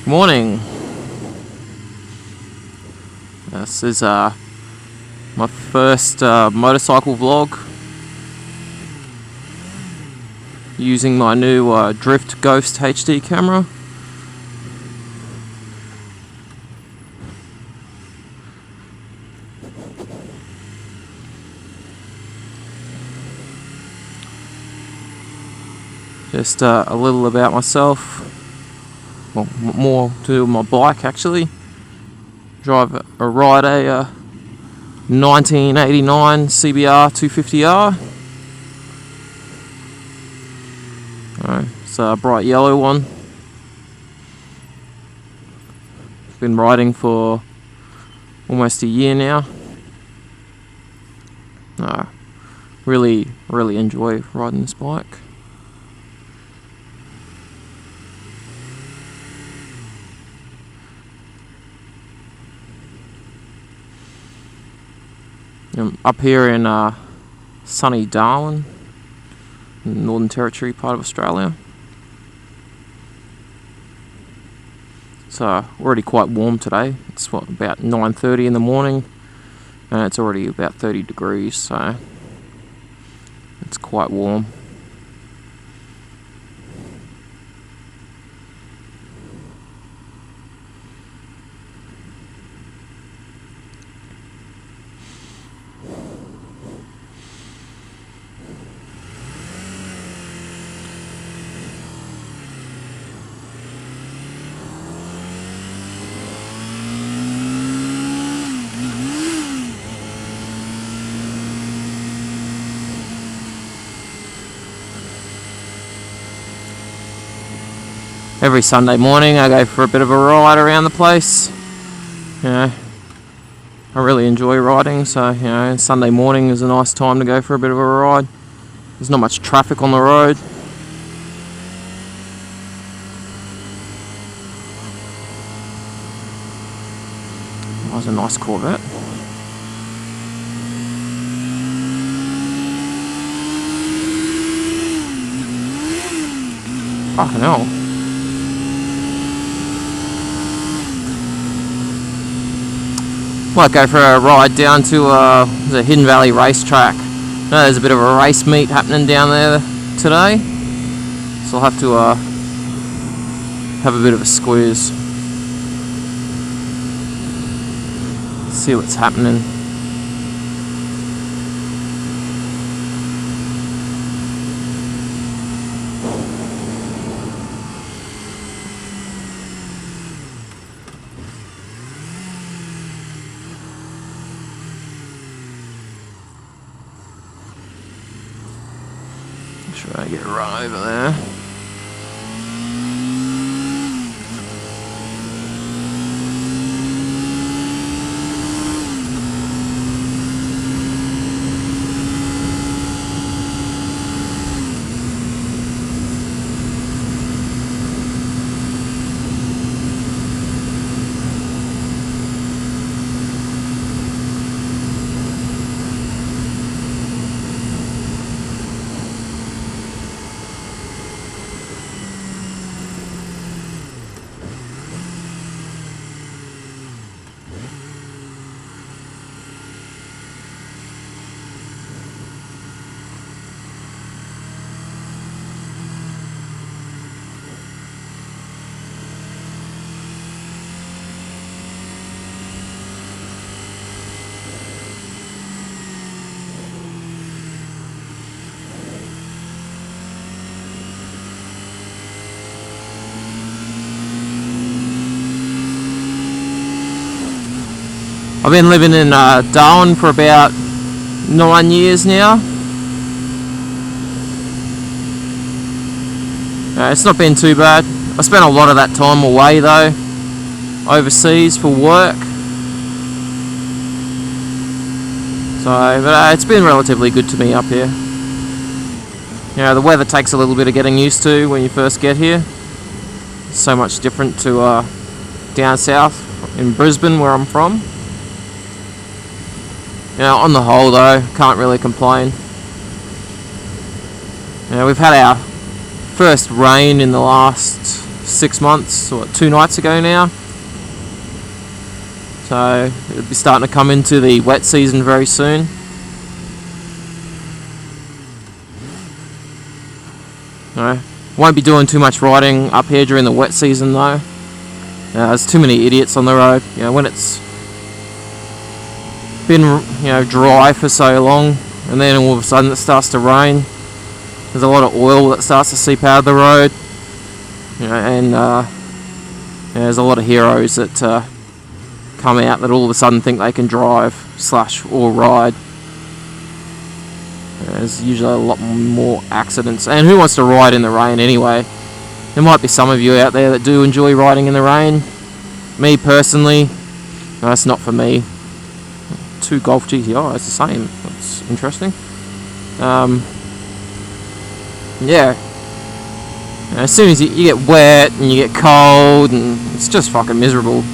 Morning. This is my first motorcycle vlog using my new Drift Ghost HD camera. Just a little about myself. Well, more to do with my bike actually. Ride a 1989 CBR 250R. It's a bright yellow one. Been riding for almost a year now. Really enjoy riding this bike. I'm up here in sunny Darwin, Northern Territory part of Australia. It's already quite warm today. It's about 9:30 in the morning, and it's already about 30 degrees, so it's quite warm. Every Sunday morning I go for a bit of a ride around the place. I really enjoy riding, so Sunday morning is a nice time to go for a bit of a ride. There's not much traffic on the road. That was a nice Corvette. Fucking hell. Might go for a ride down to the Hidden Valley racetrack. There's a bit of a race meet happening down there today, so I'll have to have a bit of a squeeze, see what's happening. Should I get a run over there? I've been living in Darwin for about 9 years now. It's not been too bad. I spent a lot of that time away though, overseas for work. But it's been relatively good to me up here. The weather takes a little bit of getting used to when you first get here. It's so much different to down south in Brisbane where I'm from. On the whole though, can't really complain. We've had our first rain in the last 6 months, or 2 nights ago now. So it'll be starting to come into the wet season very soon. Won't be doing too much riding up here during the wet season though. There's too many idiots on the road. When it's been dry for so long, and then all of a sudden it starts to rain. There's a lot of oil that starts to seep out of the road. And there's a lot of heroes that come out that all of a sudden think they can drive / or ride. There's usually a lot more accidents. And who wants to ride in the rain anyway? There might be some of you out there that do enjoy riding in the rain. Me personally, that's not for me. 2 Golf GTI, it's the same. That's interesting. As soon as you get wet and you get cold, and it's just fucking miserable.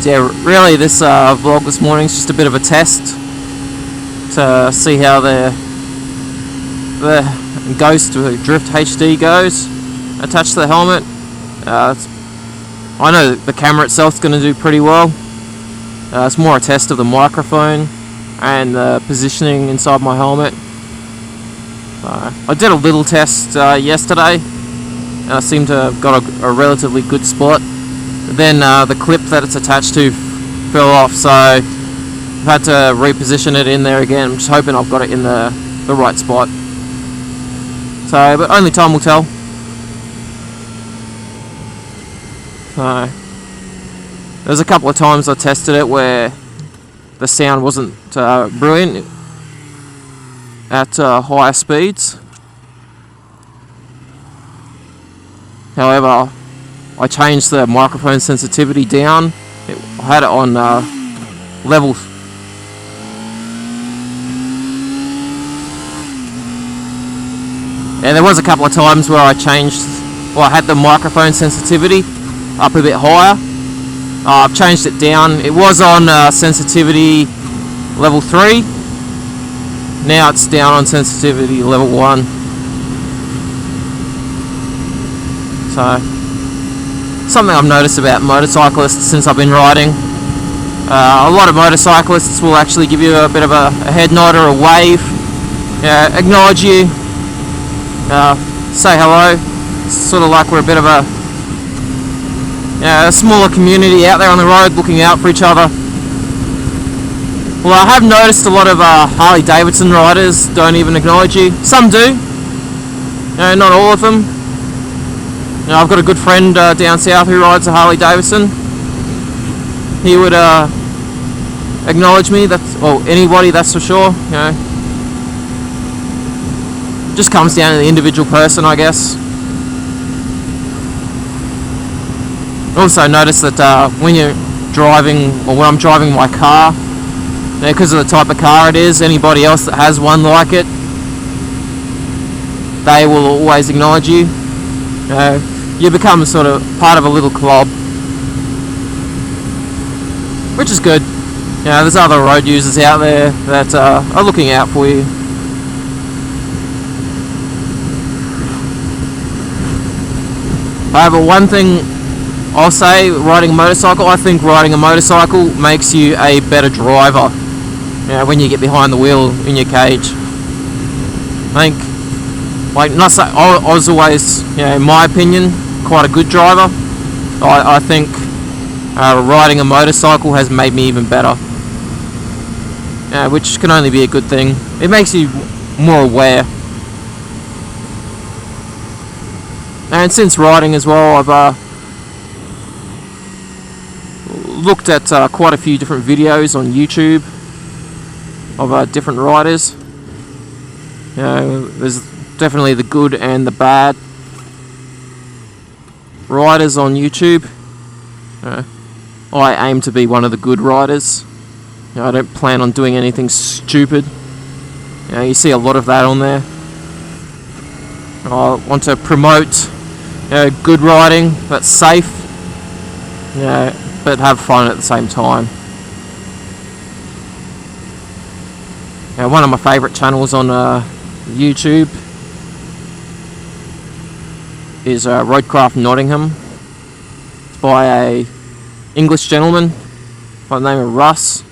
Yeah, really this vlog this morning is just a bit of a test to see how the Ghost Drift HD goes attached to the helmet. I know the camera itself is going to do pretty well. It's more a test of the microphone and the positioning inside my helmet. I did a little test yesterday, and I seem to have got a relatively good spot. Then the clip that it's attached to fell off, so I've had to reposition it in there again. I'm just hoping I've got it in the right spot. So, but only time will tell. So, there's a couple of times I tested it where the sound wasn't brilliant at higher speeds. However, I changed the microphone sensitivity down. I had it on level. And there was a couple of times where I had the microphone sensitivity up a bit higher. I've changed it down. It was on sensitivity level 3. Now it's down on sensitivity level 1. So, something I've noticed about motorcyclists since I've been riding. A lot of motorcyclists will actually give you a bit of a head nod or a wave, acknowledge you, say hello. It's sort of like we're a bit of a smaller community out there on the road looking out for each other. Well, I have noticed a lot of Harley Davidson riders don't even acknowledge you. Some do, not all of them. I've got a good friend down south who rides a Harley Davidson. He would acknowledge me, anybody, that's for sure. Just comes down to the individual person, I guess. Also notice that when you're driving, or when I'm driving my car, because of the type of car it is, anybody else that has one like it, they will always acknowledge you. You become sort of part of a little club, which is good. There's other road users out there that are looking out for you. However, one thing I'll say, riding a motorcycle, I think riding a motorcycle makes you a better driver. When you get behind the wheel in your cage. I think, I was always, in my opinion, quite a good driver. I think riding a motorcycle has made me even better, which can only be a good thing. It makes you more aware. And since riding as well, I've looked at quite a few different videos on YouTube of different riders. There's definitely the good and the bad riders on YouTube. A I aim to be one of the good riders. You know, I don't plan on doing anything stupid. You know, you see a lot of that on there. I want to promote, you know, good riding that's safe, you know, but have fun at the same time. You know, one of my favourite channels on YouTube is Roadcraft Nottingham. It's by a English gentleman by the name of Russ.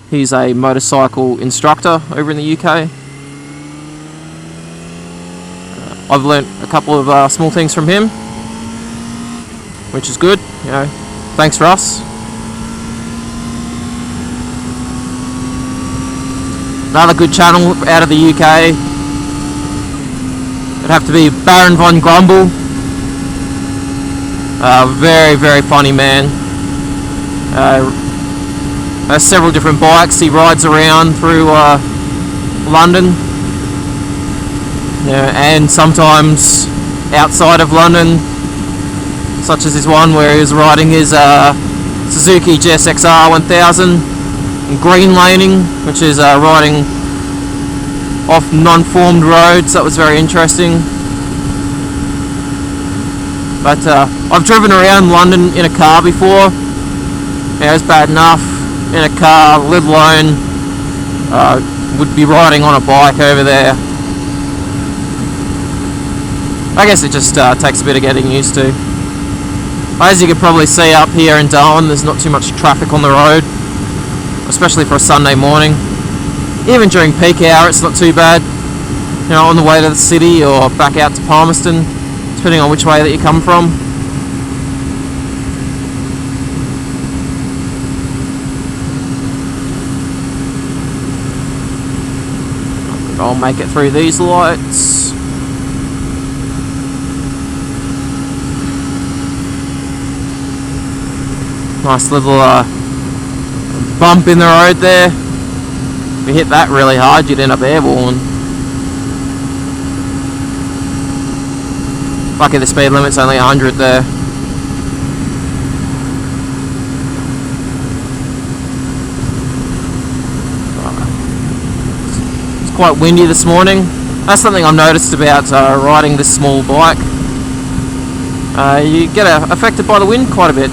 He's a motorcycle instructor over in the UK. I've learnt a couple of small things from him, which is good. You know, thanks Russ. Another good channel out of the UK would have to be Baron von Grumble. Very, very funny man. Has several different bikes. He rides around through London, yeah, and sometimes outside of London, such as this one where he was riding his Suzuki GSXR 1000 in green laning, which is riding off non-formed roads. That was very interesting. But I've driven around London in a car before. Yeah, it was bad enough in a car, let alone would be riding on a bike over there. I guess it just takes a bit of getting used to. As you can probably see up here in Darwin, there's not too much traffic on the road, especially for a Sunday morning. Even during peak hour it's not too bad, you know, on the way to the city or back out to Palmerston, depending on which way that you come from. I'll make it through these lights. Nice little bump in the road there. If you hit that really hard, you'd end up airborne. Lucky the speed limit's only 100 there. Quite windy this morning. That's something I've noticed about riding this small bike. You get affected by the wind quite a bit.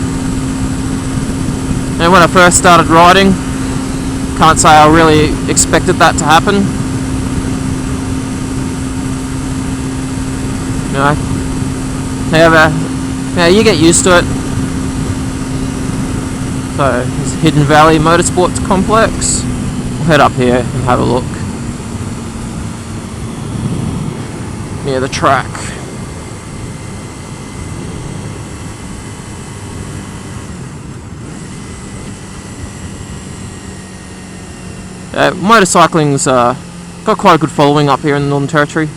And when I first started riding, can't say I really expected that to happen. You know, however, yeah, you get used to it. So, this Hidden Valley Motorsports Complex. We'll head up here and have a look. Near the track. Motorcycling's got quite a good following up here in the Northern Territory.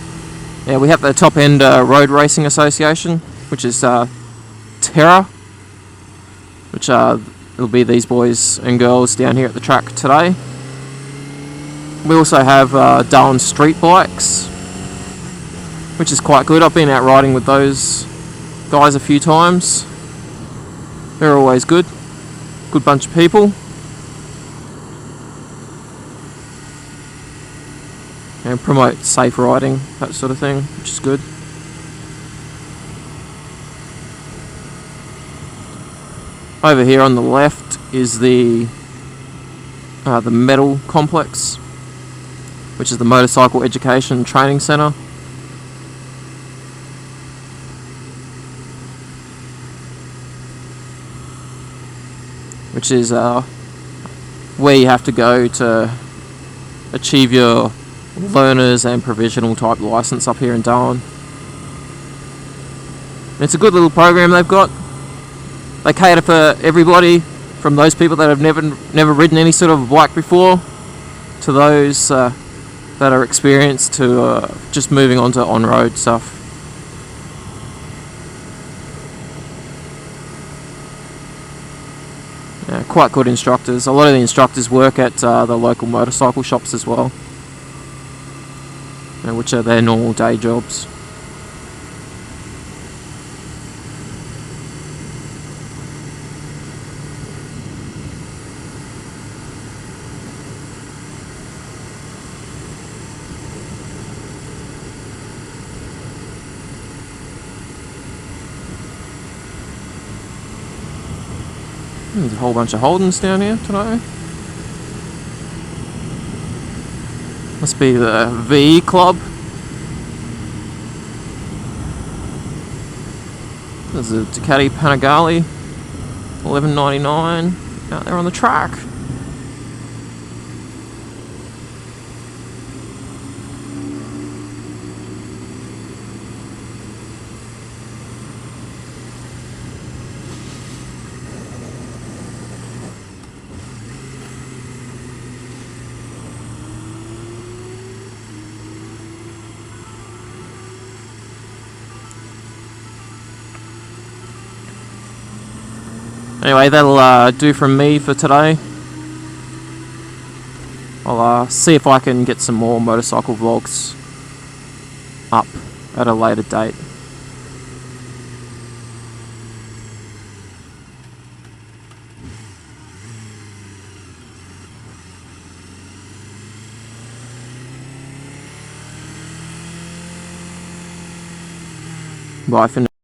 Yeah, we have the Top End Road Racing Association, which is Terra, which it'll be these boys and girls down here at the track today. We also have Darwin Street Bikes, which is quite good. I've been out riding with those guys a few times. They're always good. Good bunch of people. And promote safe riding, that sort of thing, which is good. Over here on the left is the Metal Complex, which is the Motorcycle Education and Training Centre. Which is where you have to go to achieve your learners and provisional type license up here in Darwin. It's a good little program they've got. They cater for everybody, from those people that have never ridden any sort of bike before, to those that are experienced, to just moving on to on-road stuff. Yeah, quite good instructors. A lot of the instructors work at the local motorcycle shops as well, which are their normal day jobs. There's a whole bunch of Holdens down here today. Must be the V Club. There's a Ducati Panigale, $11.99 out there on the track. Anyway, that'll do from me for today. I'll see if I can get some more motorcycle vlogs up at a later date. Bye for now.